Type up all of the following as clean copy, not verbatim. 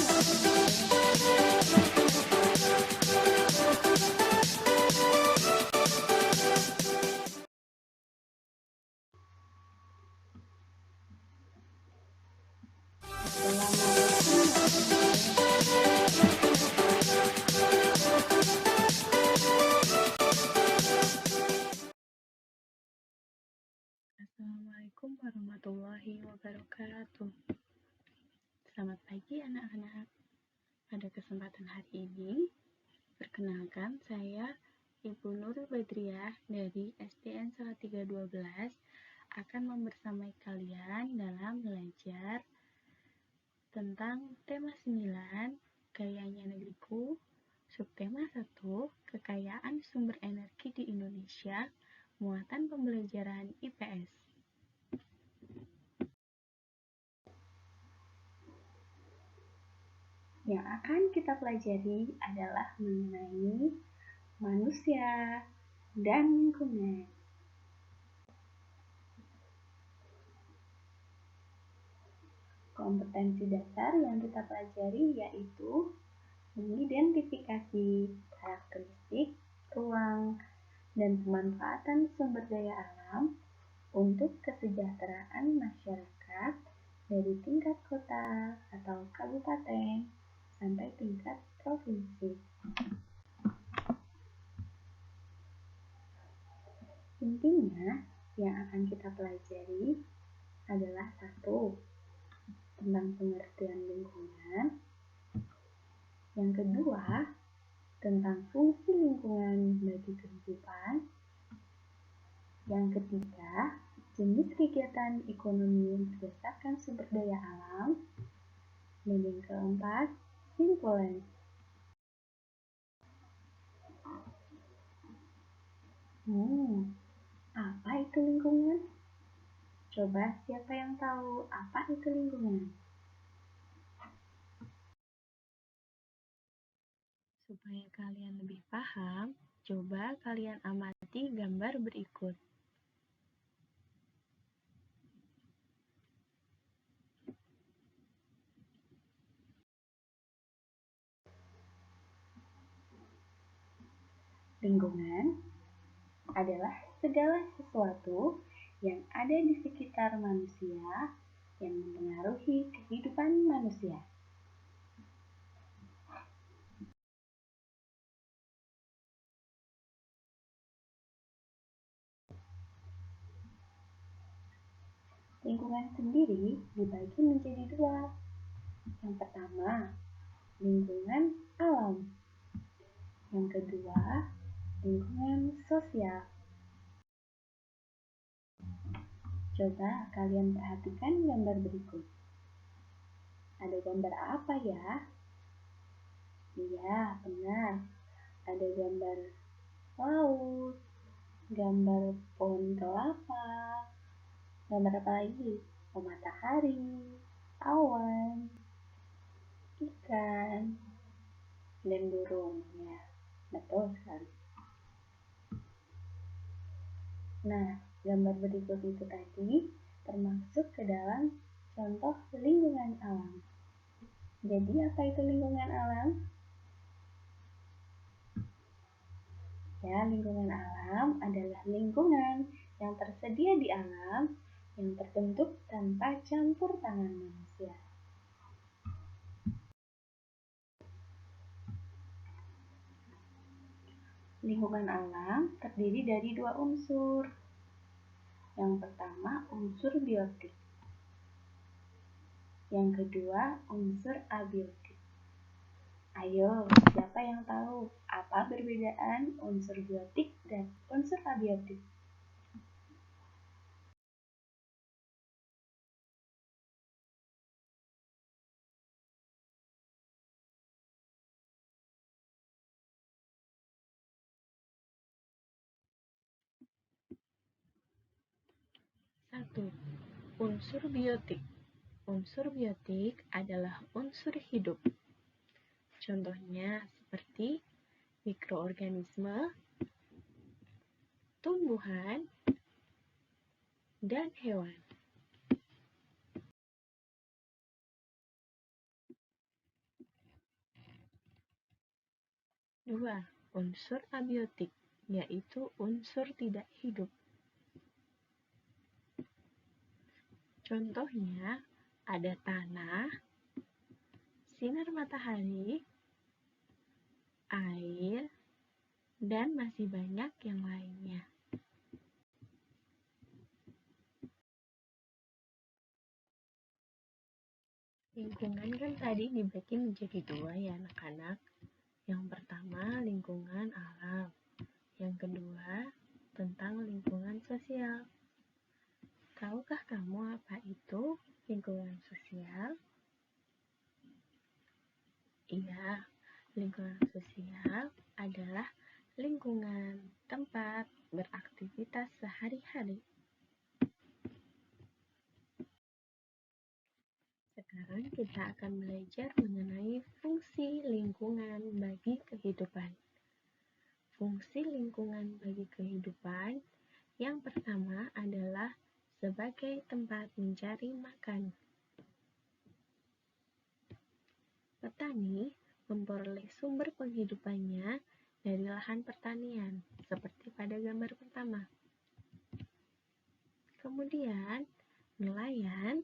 Assalamualaikum warahmatullahi wabarakatuh. Selamat pagi anak-anak. Pada kesempatan hari ini, perkenalkan saya Ibu Nurul Badriah dari SDN Salatiga 12 akan membersamai kalian dalam belajar tentang tema 9, Gayanya Negeriku, subtema 1, Kekayaan Sumber Energi di Indonesia, muatan pembelajaran IPS. Yang akan kita pelajari adalah mengenai manusia dan lingkungan. Kompetensi dasar yang kita pelajari yaitu mengidentifikasi karakteristik, ruang, dan pemanfaatan sumber daya alam untuk kesejahteraan masyarakat dari tingkat kota atau kabupaten sampai tingkat provinsi. Intinya, yang akan kita pelajari adalah 1. Tentang pengertian lingkungan. Yang kedua, tentang fungsi lingkungan bagi kehidupan. Yang ketiga, jenis kegiatan ekonomi berdasarkan sumber daya alam. Dan yang keempat, simpulan. Apa itu lingkungan? Coba siapa yang tahu apa itu lingkungan? Supaya kalian lebih paham, coba kalian amati gambar berikut. Lingkungan adalah segala sesuatu yang ada di sekitar manusia yang mempengaruhi kehidupan manusia. Lingkungan sendiri dibagi menjadi 2. Yang pertama, lingkungan alam. Yang kedua, lingkungan sosial. Coba kalian perhatikan gambar berikut. Ada gambar apa ya? Iya, benar. Ada gambar laut, gambar pohon kelapa, gambar apa lagi? Matahari, awan, ikan, dan burung. Ya, betul sekali. Nah, gambar berikut itu tadi termasuk ke dalam contoh lingkungan alam. Jadi apa itu lingkungan alam? Ya, lingkungan alam adalah lingkungan yang tersedia di alam yang terbentuk tanpa campur tangan manusia. Lingkungan alam terdiri dari 2 unsur. Yang pertama, unsur biotik. Yang kedua, unsur abiotik. Ayo, siapa yang tahu apa perbedaan unsur biotik dan unsur abiotik? Satu, unsur biotik. Unsur biotik adalah unsur hidup. Contohnya seperti mikroorganisme, tumbuhan, dan hewan. kedua, unsur abiotik, yaitu unsur tidak hidup. Contohnya, ada tanah, sinar matahari, air, dan masih banyak yang lainnya. Lingkungan kan tadi dibagi menjadi dua ya anak-anak. Yang pertama lingkungan alam, yang kedua tentang lingkungan sosial. Tahukah kamu apa itu lingkungan sosial? Iya, lingkungan sosial adalah lingkungan tempat beraktivitas sehari-hari. Sekarang kita akan belajar mengenai fungsi lingkungan bagi kehidupan. Fungsi lingkungan bagi kehidupan yang pertama adalah sebagai tempat mencari makan. Petani memperoleh sumber penghidupannya dari lahan pertanian, seperti pada gambar pertama. Kemudian, nelayan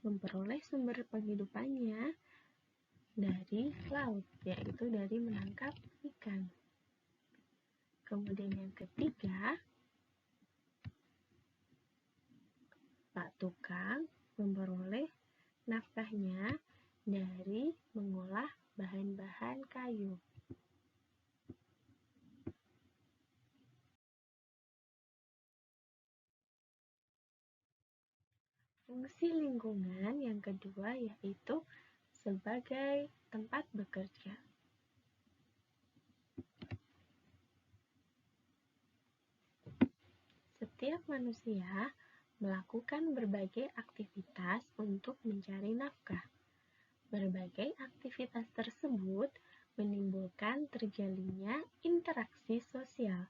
memperoleh sumber penghidupannya dari laut, yaitu dari menangkap ikan. Kemudian yang ketiga, Pak Tukang memperoleh nafkahnya dari mengolah bahan-bahan kayu. Fungsi lingkungan yang kedua yaitu sebagai tempat bekerja. Setiap manusia melakukan berbagai aktivitas untuk mencari nafkah. Berbagai aktivitas tersebut menimbulkan terjalinnya interaksi sosial.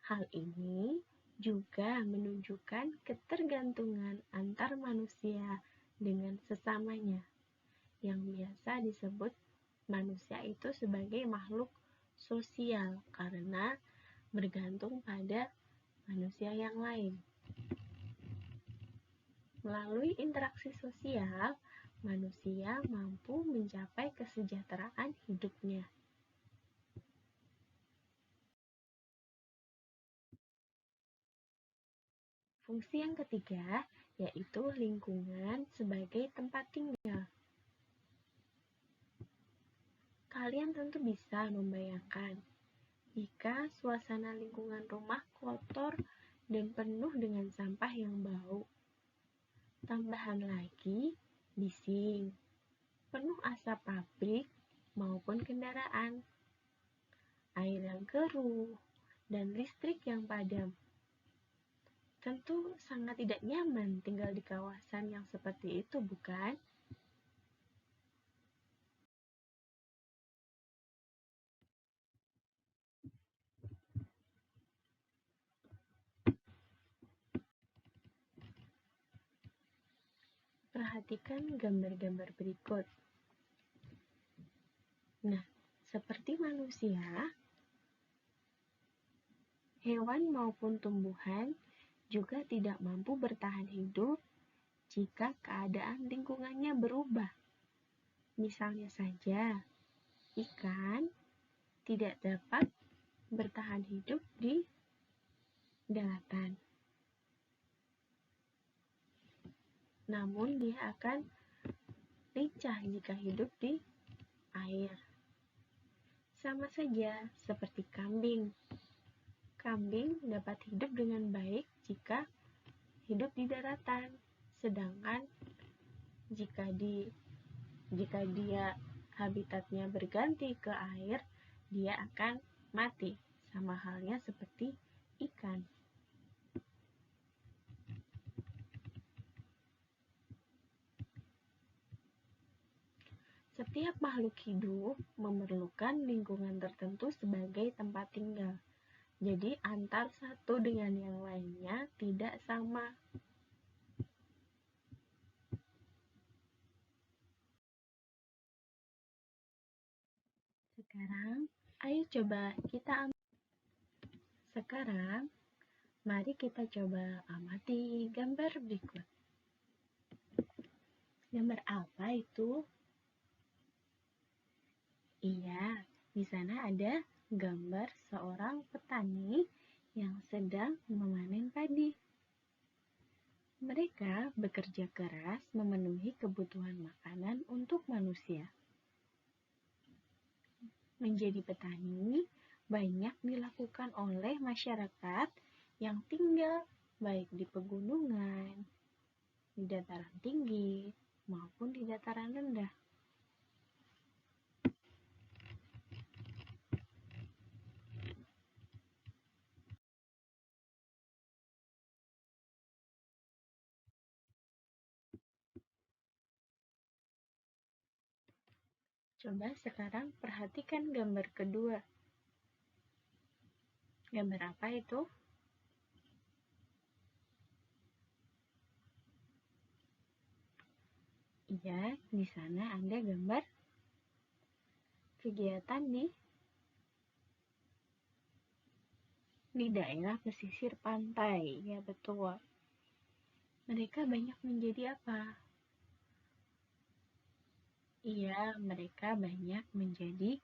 Hal ini juga menunjukkan ketergantungan antar manusia dengan sesamanya, yang biasa disebut manusia itu sebagai makhluk sosial karena bergantung pada manusia yang lain. Melalui interaksi sosial, manusia mampu mencapai kesejahteraan hidupnya. Fungsi yang ketiga yaitu lingkungan sebagai tempat tinggal. Kalian tentu bisa membayangkan jika suasana lingkungan rumah kotor dan penuh dengan sampah yang bau. Tambahan lagi, bising, penuh asap pabrik maupun kendaraan, air yang keruh, dan listrik yang padam. Tentu sangat tidak nyaman tinggal di kawasan yang seperti itu, bukan? Perhatikan gambar-gambar berikut. Nah, seperti manusia, hewan maupun tumbuhan juga tidak mampu bertahan hidup jika keadaan lingkungannya berubah. Misalnya saja, ikan tidak dapat bertahan hidup di daratan. Namun dia akan lincah jika hidup di air. Sama saja seperti kambing. Kambing dapat hidup dengan baik jika hidup di daratan, sedangkan jika dia habitatnya berganti ke air, dia akan mati, sama halnya seperti ikan. Setiap makhluk hidup memerlukan lingkungan tertentu sebagai tempat tinggal. Jadi antar satu dengan yang lainnya tidak sama. Sekarang Ayo coba kita sekarang, mari kita coba amati gambar berikut. Gambar apa itu? Iya, di sana ada gambar seorang petani yang sedang memanen padi. Mereka bekerja keras memenuhi kebutuhan makanan untuk manusia. Menjadi petani banyak dilakukan oleh masyarakat yang tinggal baik di pegunungan, di dataran tinggi, maupun di dataran rendah. Coba sekarang perhatikan gambar kedua. Gambar apa itu? Iya, di sana ada gambar kegiatan di daerah pesisir pantai. Ya, betul. Mereka banyak menjadi apa? Iya, mereka banyak menjadi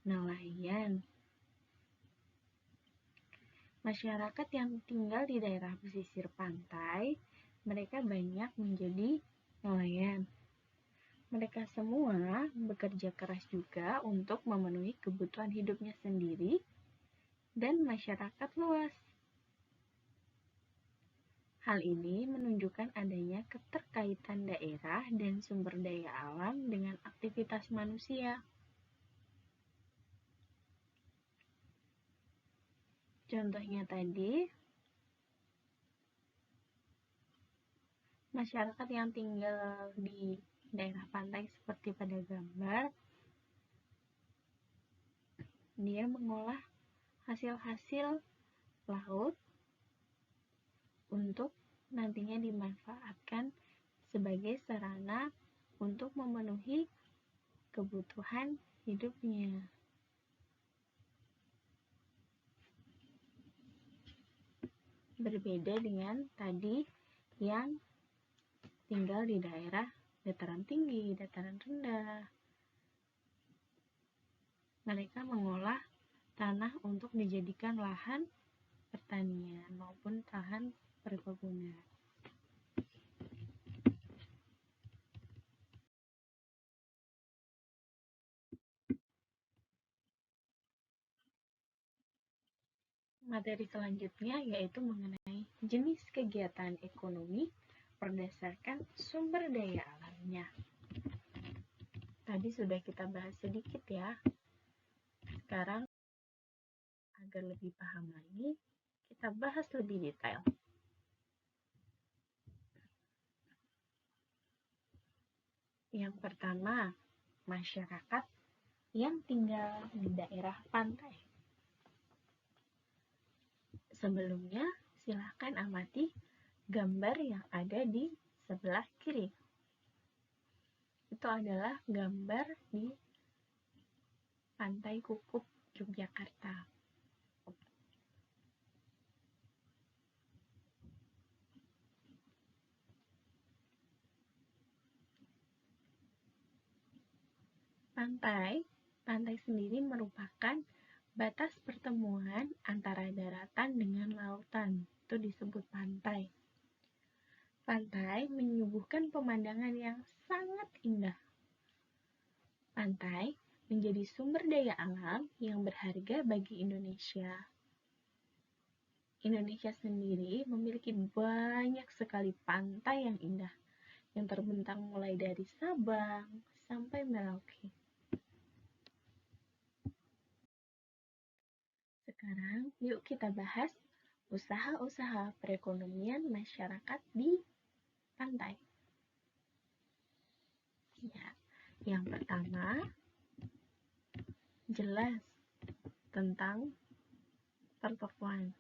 nelayan. Masyarakat yang tinggal di daerah pesisir pantai, mereka banyak menjadi nelayan. Mereka semua bekerja keras juga untuk memenuhi kebutuhan hidupnya sendiri dan masyarakat luas. Hal ini menunjukkan adanya keterkaitan daerah dan sumber daya alam dengan aktivitas manusia. Contohnya tadi, masyarakat yang tinggal di daerah pantai seperti pada gambar, dia mengolah hasil-hasil laut untuk nantinya dimanfaatkan sebagai sarana untuk memenuhi kebutuhan hidupnya. Berbeda dengan tadi yang tinggal di daerah dataran tinggi, dataran rendah. Mereka mengolah tanah untuk dijadikan lahan pertanian maupun lahan perkebunan. Materi selanjutnya yaitu mengenai jenis kegiatan ekonomi berdasarkan sumber daya alamnya. Tadi sudah kita bahas sedikit ya. Sekarang agar lebih paham lagi, kita bahas lebih detail. Yang pertama, masyarakat yang tinggal di daerah pantai. Sebelumnya, silakan amati gambar yang ada di sebelah kiri. Itu adalah gambar di Pantai Kukup, Yogyakarta. Pantai sendiri merupakan batas pertemuan antara daratan dengan lautan. Itu disebut pantai. Pantai menyuguhkan pemandangan yang sangat indah. Pantai menjadi sumber daya alam yang berharga bagi Indonesia. Indonesia sendiri memiliki banyak sekali pantai yang indah, yang terbentang mulai dari Sabang sampai Merauke. Sekarang, yuk kita bahas usaha-usaha perekonomian masyarakat di pantai. Ya, yang pertama, jelas tentang pertokoan.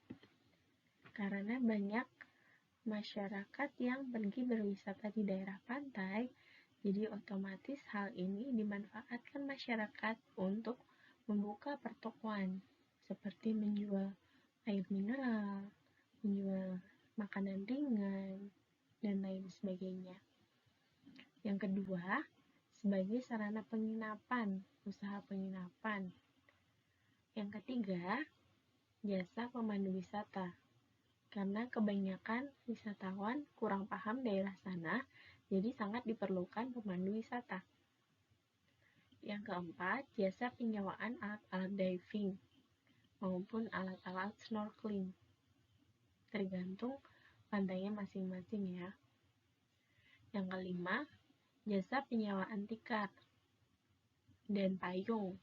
Karena banyak masyarakat yang pergi berwisata di daerah pantai, jadi otomatis hal ini dimanfaatkan masyarakat untuk membuka pertokoan seperti menjual air mineral, menjual makanan ringan, dan lain sebagainya. Yang kedua, sebagai sarana penginapan, usaha penginapan. Yang ketiga, jasa pemandu wisata. Karena kebanyakan wisatawan kurang paham daerah sana, jadi sangat diperlukan pemandu wisata. Yang keempat, jasa penyewaan alat-alat diving maupun alat-alat snorkeling. Tergantung pantainya masing-masing ya. Yang kelima, jasa penyewaan tikar dan payung.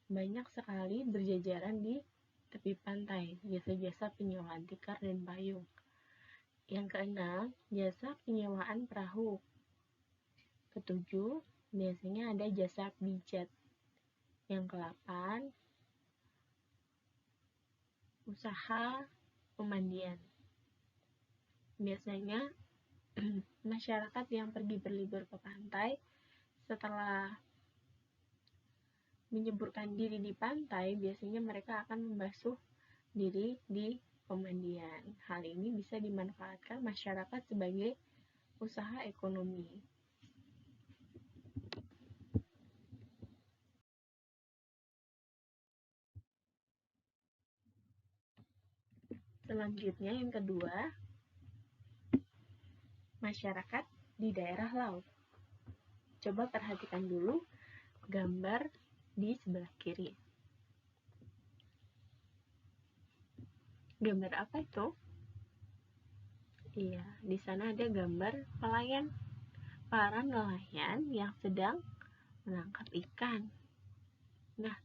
Banyak sekali berjajaran di tepi pantai, jasa-jasa penyewaan tikar dan payung. Yang keenam, jasa penyewaan perahu. Ketujuh, biasanya ada jasa pijat. Yang kedelapan, usaha pemandian. Biasanya masyarakat yang pergi berlibur ke pantai setelah menyeburkan diri di pantai, biasanya mereka akan membasuh diri di pemandian. Hal ini bisa dimanfaatkan masyarakat sebagai usaha ekonomi. Selanjutnya yang kedua, masyarakat di daerah laut. Coba perhatikan dulu gambar di sebelah kiri. Gambar apa itu? Iya, di sana ada gambar para nelayan yang sedang menangkap ikan. Nah,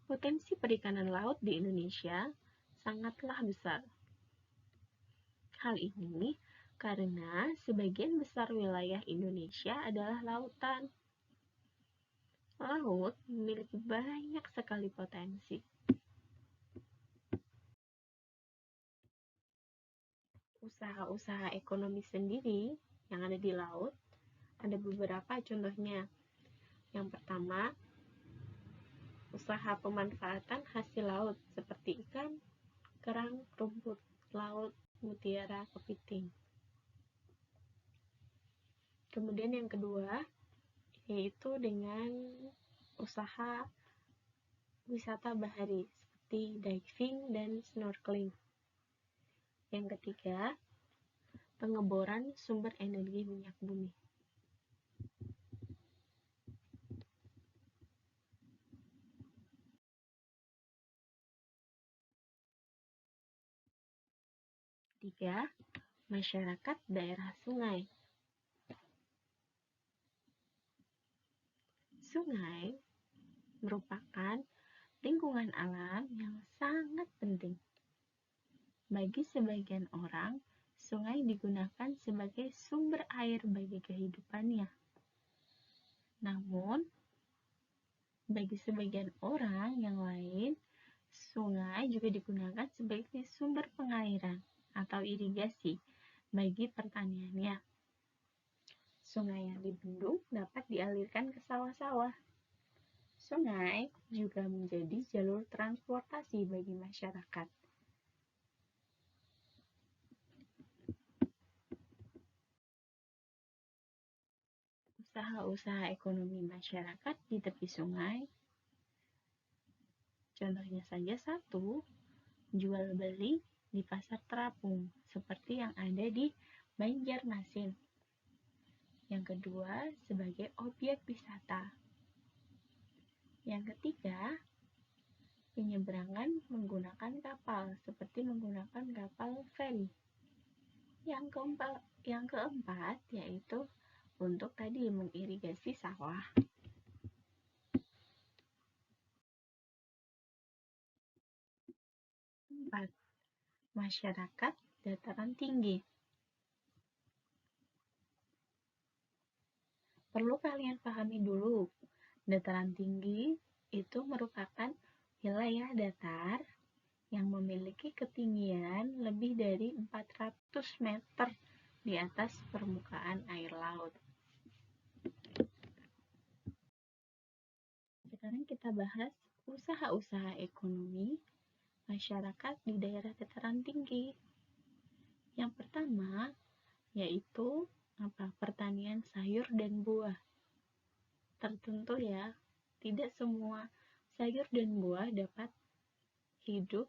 potensi perikanan laut di Indonesia sangatlah besar. Hal ini karena sebagian besar wilayah Indonesia adalah lautan. Laut memiliki banyak sekali potensi. Usaha-usaha ekonomi sendiri yang ada di laut, ada beberapa contohnya. Yang pertama, usaha pemanfaatan hasil laut seperti ikan, kerang, rumput laut, mutiara, kepiting. Kemudian yang kedua, yaitu dengan usaha wisata bahari seperti diving dan snorkeling. Yang ketiga, pengeboran sumber energi minyak bumi. Tiga, masyarakat daerah sungai. Sungai merupakan lingkungan alam yang sangat penting. Bagi sebagian orang, sungai digunakan sebagai sumber air bagi kehidupannya. Namun, bagi sebagian orang yang lain, sungai juga digunakan sebagai sumber pengairan atau irigasi bagi pertaniannya. Sungai yang dibendung dapat dialirkan ke sawah-sawah. Sungai juga menjadi jalur transportasi bagi masyarakat. Usaha-usaha ekonomi masyarakat di tepi sungai, contohnya saja satu, jual beli di pasar terapung, seperti yang ada di Banjarmasin. Yang kedua, sebagai objek wisata. Yang ketiga, penyeberangan menggunakan kapal, seperti menggunakan kapal feri. Yang keempat, yaitu untuk tadi mengirigasi sawah. 4. Masyarakat dataran tinggi. Perlu kalian pahami dulu, dataran tinggi itu merupakan wilayah datar yang memiliki ketinggian lebih dari 400 meter di atas permukaan air laut. Sekarang kita bahas usaha-usaha ekonomi masyarakat di daerah dataran tinggi. Yang pertama yaitu pertanian sayur dan buah. Tertentu ya, tidak semua sayur dan buah dapat hidup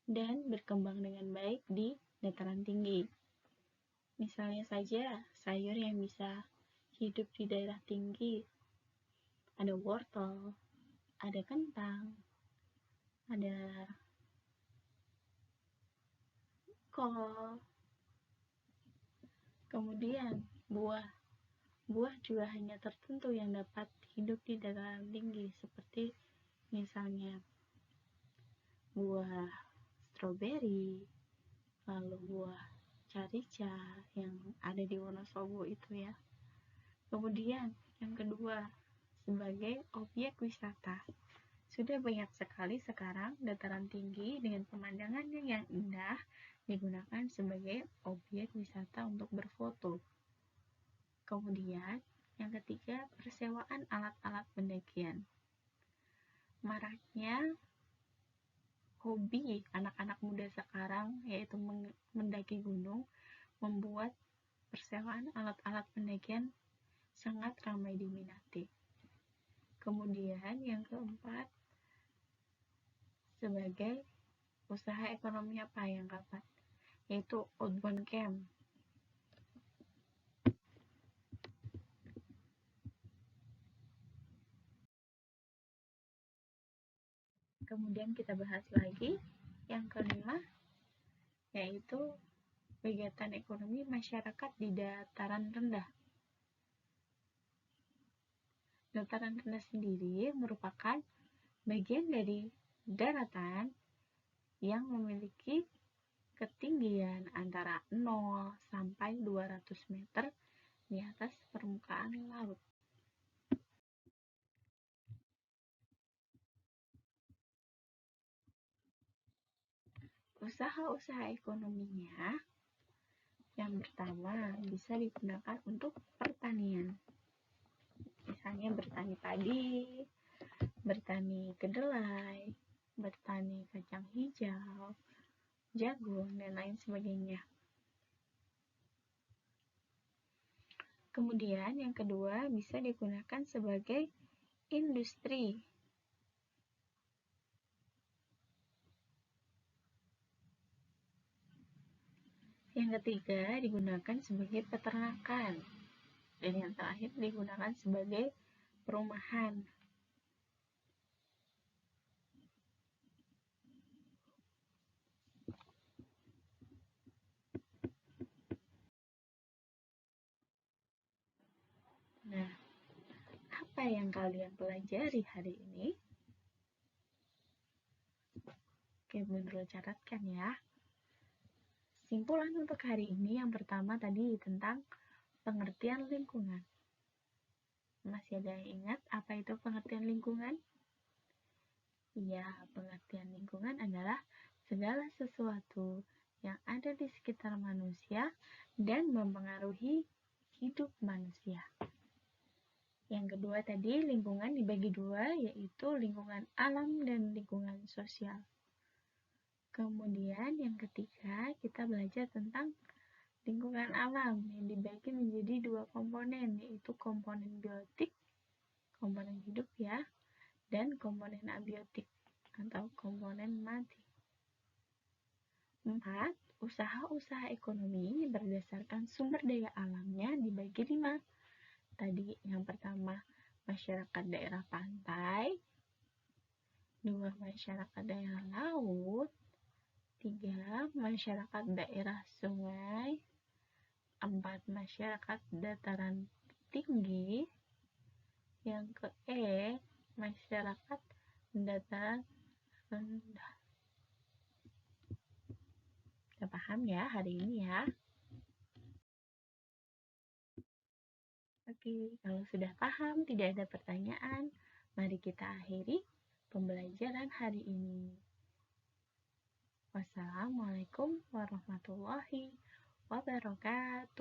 dan berkembang dengan baik di dataran tinggi. Misalnya saja sayur yang bisa hidup di daerah tinggi, ada wortel, ada kentang, ada kol, kemudian buah. Buah juga hanya tertentu yang dapat hidup di dataran tinggi, seperti misalnya buah stroberi, lalu buah carica yang ada di Wonosobo itu ya. Kemudian yang kedua, sebagai objek wisata. Sudah banyak sekali sekarang dataran tinggi dengan pemandangannya yang indah digunakan sebagai objek wisata untuk berfoto. Kemudian yang ketiga, persewaan alat-alat pendakian. Maraknya hobi anak-anak muda sekarang yaitu mendaki gunung membuat persewaan alat-alat pendakian sangat ramai diminati. Kemudian yang keempat, sebagai usaha ekonomi apa yang dapat, yaitu outbound camp. Kemudian kita bahas lagi yang kelima, yaitu kegiatan ekonomi masyarakat di dataran rendah. Dataran rendah sendiri merupakan bagian dari daratan yang memiliki ketinggian antara 0 sampai 200 meter di atas permukaan laut. Usaha-usaha ekonominya yang pertama bisa digunakan untuk pertanian. Misalnya bertani padi, bertani kedelai, bertani kacang hijau, jagung, dan lain sebagainya. Kemudian yang kedua bisa digunakan sebagai industri. Yang ketiga digunakan sebagai peternakan. Dan yang terakhir digunakan sebagai perumahan. Nah, apa yang kalian pelajari hari ini? Oke, Bundro catatkan ya. Simpulan untuk hari ini yang pertama tadi tentang pengertian lingkungan. Masih ada yang ingat apa itu pengertian lingkungan? Ya, pengertian lingkungan adalah segala sesuatu yang ada di sekitar manusia dan mempengaruhi hidup manusia. Yang kedua tadi, lingkungan dibagi dua, yaitu lingkungan alam dan lingkungan sosial. Kemudian yang ketiga, kita belajar tentang lingkungan alam yang dibagi menjadi dua komponen, yaitu komponen biotik, komponen hidup ya, dan komponen abiotik atau komponen mati. 4. Usaha-usaha ekonomi berdasarkan sumber daya alamnya dibagi 5. Tadi yang pertama, masyarakat daerah pantai, 2. masyarakat daerah laut, 3. masyarakat daerah sungai, 4. masyarakat dataran tinggi, yang masyarakat dataran rendah. Kita paham ya hari ini ya? Oke, kalau sudah paham, tidak ada pertanyaan, mari kita akhiri pembelajaran hari ini. Wassalamualaikum warahmatullahi wabarakatuh.